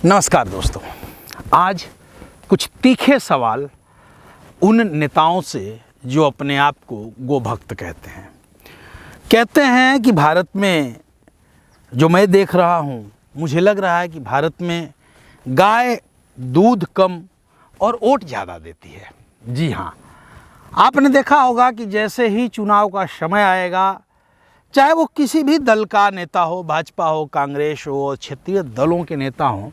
नमस्कार दोस्तों, आज कुछ तीखे सवाल उन नेताओं से जो अपने आप को गोभक्त कहते हैं कि भारत में जो मैं देख रहा हूँ, मुझे लग रहा है कि भारत में गाय दूध कम और वोट ज़्यादा देती है। जी हाँ, आपने देखा होगा कि जैसे ही चुनाव का समय आएगा, चाहे वो किसी भी दल का नेता हो, भाजपा हो, कांग्रेस हो, क्षेत्रीय दलों के नेता हों,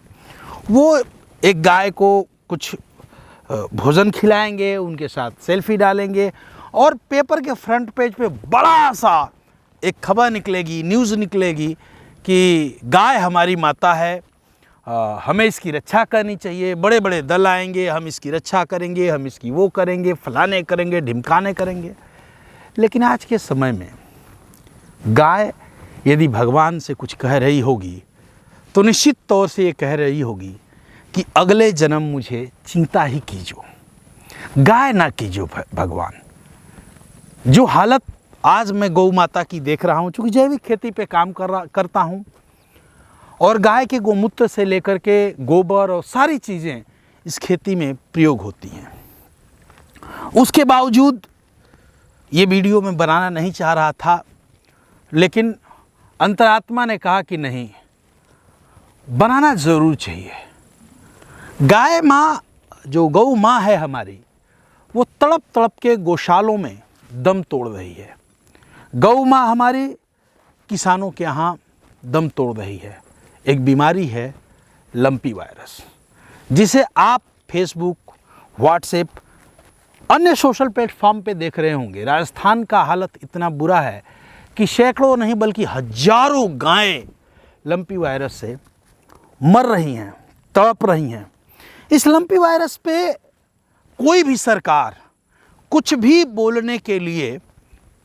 वो एक गाय को कुछ भोजन खिलाएंगे, उनके साथ सेल्फी डालेंगे और पेपर के फ्रंट पेज पे बड़ा सा एक खबर निकलेगी, न्यूज़ निकलेगी कि गाय हमारी माता है, हमें इसकी रक्षा करनी चाहिए। बड़े बड़े दल आएंगे, हम इसकी रक्षा करेंगे, हम इसकी वो करेंगे, फलाने करेंगे, ढिमकाने करेंगे। लेकिन आज के समय में गाय यदि भगवान से कुछ कह रही होगी तो निश्चित तौर से ये कह रही होगी कि अगले जन्म मुझे चिंता ही कीजो, गाय ना कीजो भगवान। जो हालत आज मैं गौ माता की देख रहा हूँ, चूँकि जैविक खेती पे काम करता हूँ और गाय के गोमूत्र से लेकर के गोबर और सारी चीज़ें इस खेती में प्रयोग होती हैं, उसके बावजूद ये वीडियो मैं बनाना नहीं चाह रहा था, लेकिन अंतरात्मा ने कहा कि नहीं, बनाना ज़रूर चाहिए। गाय माँ, जो गौ माँ है हमारी, वो तड़प तड़प के गौशालों में दम तोड़ रही है। गौ माँ हमारी किसानों के यहाँ दम तोड़ रही है। एक बीमारी है लंपी वायरस, जिसे आप फेसबुक, व्हाट्सएप, अन्य सोशल प्लेटफॉर्म पे देख रहे होंगे। राजस्थान का हालत इतना बुरा है कि सैकड़ों नहीं बल्कि हजारों गायें लंपी वायरस से मर रही हैं, तड़प रही हैं। इस लंपी वायरस पे कोई भी सरकार कुछ भी बोलने के लिए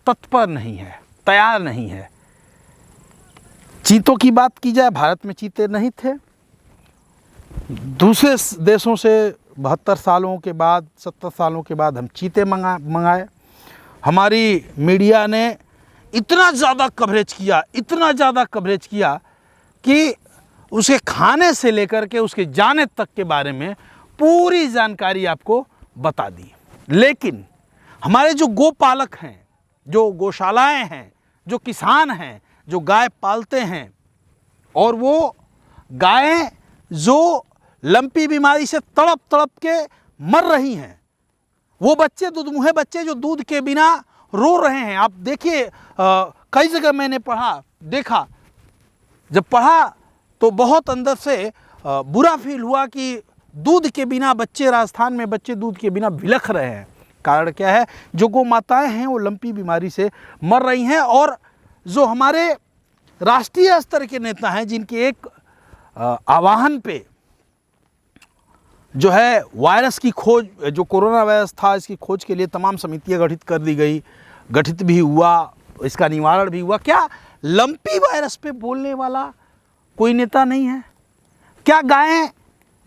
तत्पर नहीं है, तैयार नहीं है। चीतों की बात की जाए, भारत में चीते नहीं थे। दूसरे देशों से 72 सालों के बाद, 70 सालों के बाद हम चीते मंगाए। हमारी मीडिया ने इतना ज़्यादा कवरेज किया कि उसके खाने से लेकर के उसके जाने तक के बारे में पूरी जानकारी आपको बता दी। लेकिन हमारे जो गोपालक हैं, जो गौशालाएं हैं, जो किसान हैं, जो गाय पालते हैं, और वो गायें जो लंपी बीमारी से तड़प तड़प के मर रही हैं, वो बच्चे, दूधमुहे बच्चे जो दूध के बिना रो रहे हैं। आप देखिए, कई जगह मैंने देखा, जब पढ़ा तो बहुत अंदर से बुरा फील हुआ कि दूध के बिना बच्चे, राजस्थान में बच्चे दूध के बिना बिलख रहे हैं। कारण क्या है? जो गौ माताएं हैं वो लंपी बीमारी से मर रही हैं। और जो हमारे राष्ट्रीय स्तर के नेता हैं, जिनके एक आह्वान पे जो है वायरस की खोज, जो कोरोना वायरस था, इसकी खोज के लिए तमाम समितियां गठित कर दी गई, गठित भी हुआ, इसका निवारण भी हुआ। क्या लंपी वायरस पे बोलने वाला कोई नेता नहीं है? क्या गायें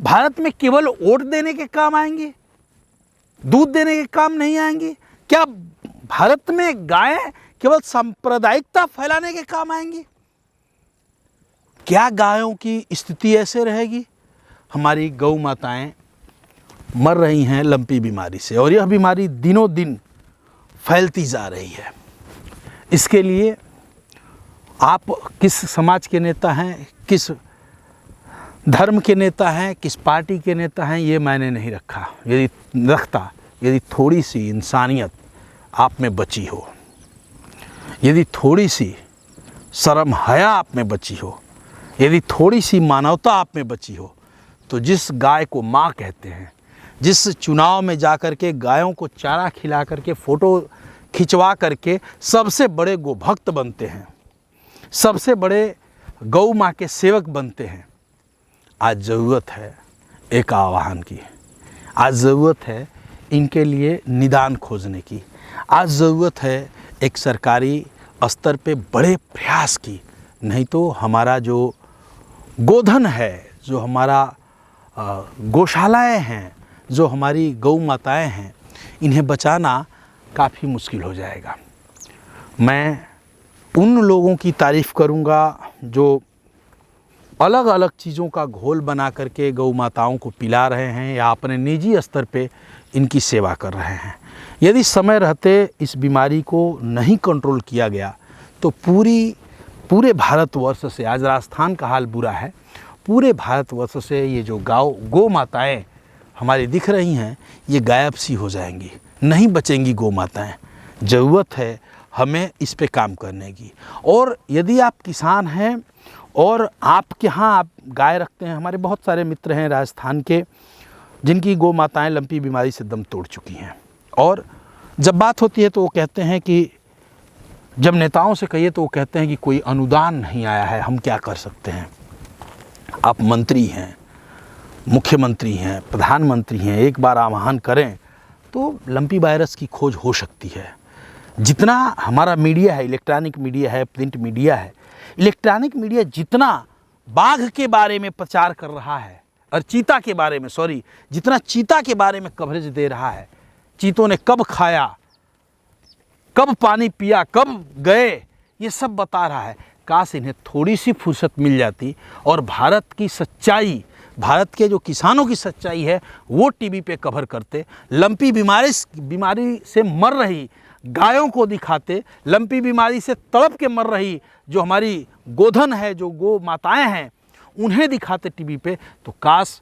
भारत में केवल वोट देने के काम आएंगी, दूध देने के काम नहीं आएंगी? क्या भारत में गायें केवल सांप्रदायिकता फैलाने के काम आएंगी? क्या गायों की स्थिति ऐसे रहेगी? हमारी गौ माताएं मर रही हैं लंपी बीमारी से, और यह बीमारी दिनों दिन फैलती जा रही है। इसके लिए आप किस समाज के नेता हैं, किस धर्म के नेता हैं, किस पार्टी के नेता हैं, ये मैंने नहीं यदि थोड़ी सी इंसानियत आप में बची हो, यदि थोड़ी सी शर्म हया आप में बची हो, यदि थोड़ी सी मानवता आप में बची हो, तो जिस गाय को माँ कहते हैं, जिस चुनाव में जाकर के गायों को चारा खिला करके, फ़ोटो खिंचवा करके सबसे बड़े गोभक्त बनते हैं, सबसे बड़े गौ माँ के सेवक बनते हैं, आज ज़रूरत है एक आह्वान की। आज ज़रूरत है इनके लिए निदान खोजने की। आज ज़रूरत है एक सरकारी स्तर पे बड़े प्रयास की। नहीं तो हमारा जो गोधन है, जो हमारा गौशालाएं हैं, जो हमारी गौ माताएं हैं, इन्हें बचाना काफ़ी मुश्किल हो जाएगा। मैं उन लोगों की तारीफ़ करूंगा जो अलग अलग चीज़ों का घोल बना करके गौ माताओं को पिला रहे हैं या अपने निजी स्तर पे इनकी सेवा कर रहे हैं। यदि समय रहते इस बीमारी को नहीं कंट्रोल किया गया तो पूरे भारतवर्ष से, आज राजस्थान का हाल बुरा है, पूरे भारतवर्ष से ये जो गौ माताएँ हमारी दिख रही हैं ये गायब सी हो जाएंगी, नहीं बचेंगी गौ माताएँ। ज़रूरत है हमें इस पे काम करने की। और यदि आप किसान हैं और आपके यहाँ आप गाय रखते हैं, हमारे बहुत सारे मित्र हैं राजस्थान के जिनकी गौ माताएँ लंपी बीमारी से दम तोड़ चुकी हैं, और जब बात होती है तो वो कहते हैं कि जब नेताओं से कहिए तो वो कहते हैं कि कोई अनुदान नहीं आया है, हम क्या कर सकते हैं। आप मंत्री हैं, मुख्यमंत्री हैं, प्रधानमंत्री हैं, एक बार आह्वान करें तो लंपी वायरस की खोज हो सकती है। जितना हमारा मीडिया है, इलेक्ट्रॉनिक मीडिया है, प्रिंट मीडिया है, इलेक्ट्रॉनिक मीडिया जितना बाघ के बारे में प्रचार कर रहा है और चीता के बारे में जितना चीता के बारे में कवरेज दे रहा है, चीतों ने कब खाया, कब पानी पिया, कब गए, ये सब बता रहा है। काश इन्हें थोड़ी सी फुर्सत मिल जाती और भारत की सच्चाई, भारत के जो किसानों की सच्चाई है वो टीवी पे कवर करते, लंपी बीमारी से मर रही गायों को दिखाते, लंपी बीमारी से तड़प के मर रही जो हमारी गोधन है, जो गौ माताएं हैं, उन्हें दिखाते टीवी पे, तो काश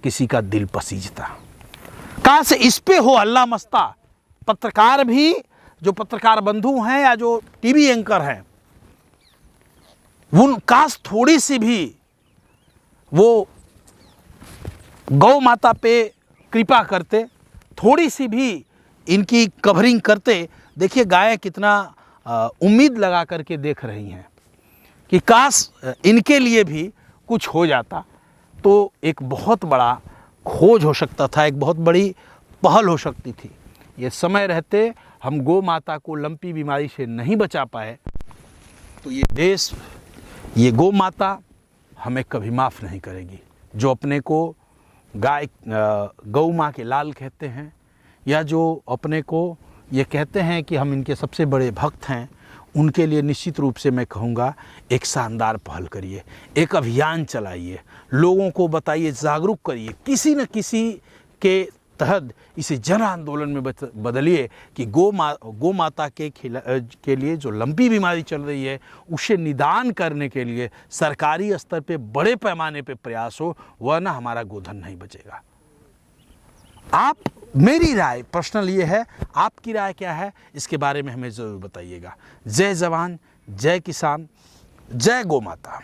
किसी का दिल पसीजता। काश इस पे हो हल्ला मस्ता। पत्रकार भी, जो पत्रकार बंधु हैं या जो टीवी एंकर हैं, वो काश थोड़ी सी भी वो गौ माता पे कृपा करते, थोड़ी सी भी इनकी कवरिंग करते। देखिए गायें कितना उम्मीद लगा करके देख रही हैं कि काश इनके लिए भी कुछ हो जाता तो एक बहुत बड़ा खोज हो सकता था, एक बहुत बड़ी पहल हो सकती थी। ये समय रहते हम गौ माता को लंपी बीमारी से नहीं बचा पाए तो ये देश, ये गौ माता हमें कभी माफ़ नहीं करेगी। जो अपने को गौ माँ के लाल कहते हैं या जो अपने को ये कहते हैं कि हम इनके सबसे बड़े भक्त हैं, उनके लिए निश्चित रूप से मैं कहूँगा एक शानदार पहल करिए, एक अभियान चलाइए, लोगों को बताइए, जागरूक करिए, किसी न किसी के तहत इसे जन आंदोलन में बदलिए कि गौ माता के लिए जो लंपी बीमारी चल रही है उसे निदान करने के लिए सरकारी स्तर पे बड़े पैमाने पे प्रयास हो, वरना हमारा गोधन नहीं बचेगा। मेरी राय पर्सनल ये है, आपकी राय क्या है इसके बारे में हमें ज़रूर बताइएगा। जय जवान, जय किसान, जय गौ माता।